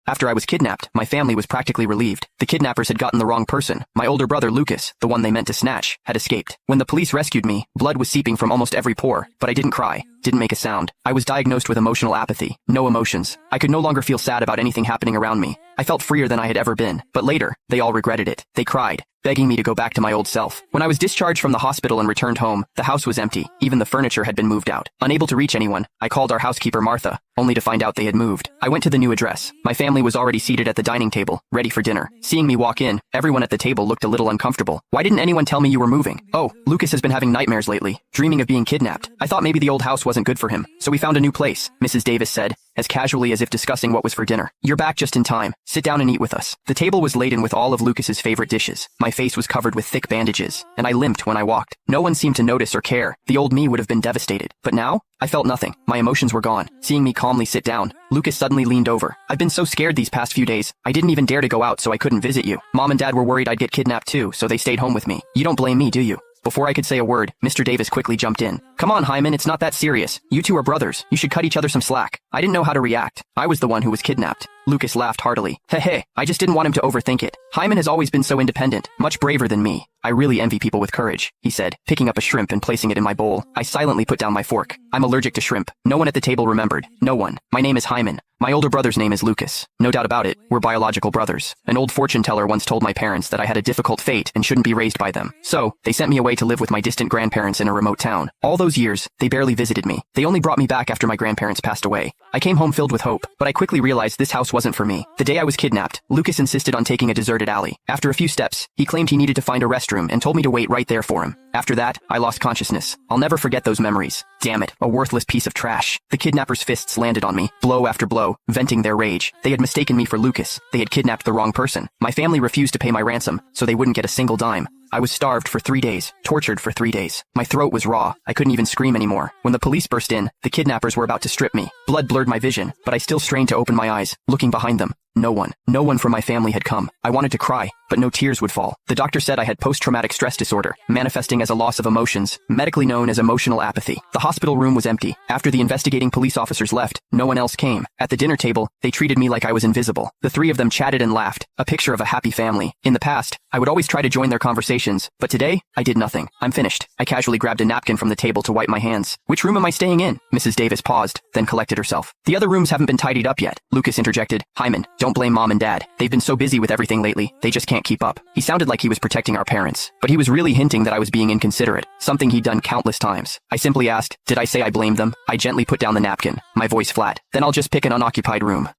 After I was kidnapped, my family was practically relieved. The kidnappers had gotten the wrong person. My older brother, Lucas, the one they meant to snatch, had escaped. When the police rescued me, blood was seeping from almost every pore, but I didn't cry, didn't make a sound. I was diagnosed with emotional apathy, no emotions. I could no longer feel sad about anything happening around me. I felt freer than I had ever been, but later, they all regretted it. They cried, begging me to go back to my old self. When I was discharged from the hospital and returned home, the house was empty. Even the furniture had been moved out. Unable to reach anyone, I called our housekeeper Martha, only to find out they had moved. I went to the new address. My family was already seated at the dining table, ready for dinner. Seeing me walk in, everyone at the table looked a little uncomfortable. Why didn't anyone tell me you were moving? Oh, Lucas has been having nightmares lately, dreaming of being kidnapped. I thought maybe the old house wasn't good for him, so we found a new place, Mrs. Davis said, as casually as if discussing what was for dinner. You're back just in time. Sit down and eat with us. The table was laden with all of Lucas's favorite dishes. My face was covered with thick bandages, and I limped when I walked. No one seemed to notice or care. The old me would have been devastated. But now, I felt nothing. My emotions were gone. Seeing me calmly sit down, Lucas suddenly leaned over. I've been so scared these past few days. I didn't even dare to go out so I couldn't visit you. Mom and Dad were worried I'd get kidnapped too, so they stayed home with me. You don't blame me, do you? Before I could say a word, Mr. Davis quickly jumped in. Come on, Hyman, it's not that serious. You two are brothers. You should cut each other some slack. I didn't know how to react. I was the one who was kidnapped. Lucas laughed heartily. Hey, I just didn't want him to overthink it. Hyman has always been so independent, much braver than me. I really envy people with courage, he said, picking up a shrimp and placing it in my bowl. I silently put down my fork. I'm allergic to shrimp. No one at the table remembered. No one. My name is Hyman. My older brother's name is Lucas. No doubt about it, we're biological brothers. An old fortune teller once told my parents that I had a difficult fate and shouldn't be raised by them. So, they sent me away to live with my distant grandparents in a remote town. All those years, they barely visited me. They only brought me back after my grandparents passed away. I came home filled with hope, but I quickly realized this house wasn't for me. The day I was kidnapped, Lucas insisted on taking a deserted alley. After a few steps, he claimed he needed to find a restroom and told me to wait right there for him. After that, I lost consciousness. I'll never forget those memories. Damn it, a worthless piece of trash. The kidnappers' fists landed on me, blow after blow, venting their rage. They had mistaken me for Lucas. They had kidnapped the wrong person. My family refused to pay my ransom, so they wouldn't get a single dime. I was starved for 3 days, tortured for 3 days. My throat was raw. I couldn't even scream anymore. When the police burst in, the kidnappers were about to strip me. Blood blurred my vision, but I still strained to open my eyes, looking behind them. No one from my family had come. I wanted to cry, but no tears would fall. The doctor said I had post-traumatic stress disorder, manifesting as a loss of emotions, medically known as emotional apathy. The hospital room was empty. After the investigating police officers left, no one else came. At the dinner table, they treated me like I was invisible. The three of them chatted and laughed, a picture of a happy family. In the past, I would always try to join their conversations, but today, I did nothing. I'm finished. I casually grabbed a napkin from the table to wipe my hands. Which room am I staying in? Mrs. Davis paused, then collected herself. The other rooms haven't been tidied up yet. Lucas interjected. Hyman, don't blame Mom and Dad. They've been so busy with everything lately, they just can't keep up. He sounded like he was protecting our parents, but he was really hinting that I was being inconsiderate, something he'd done countless times. I simply asked, did I say I blamed them? I gently put down the napkin, my voice flat. Then I'll just pick an unoccupied room.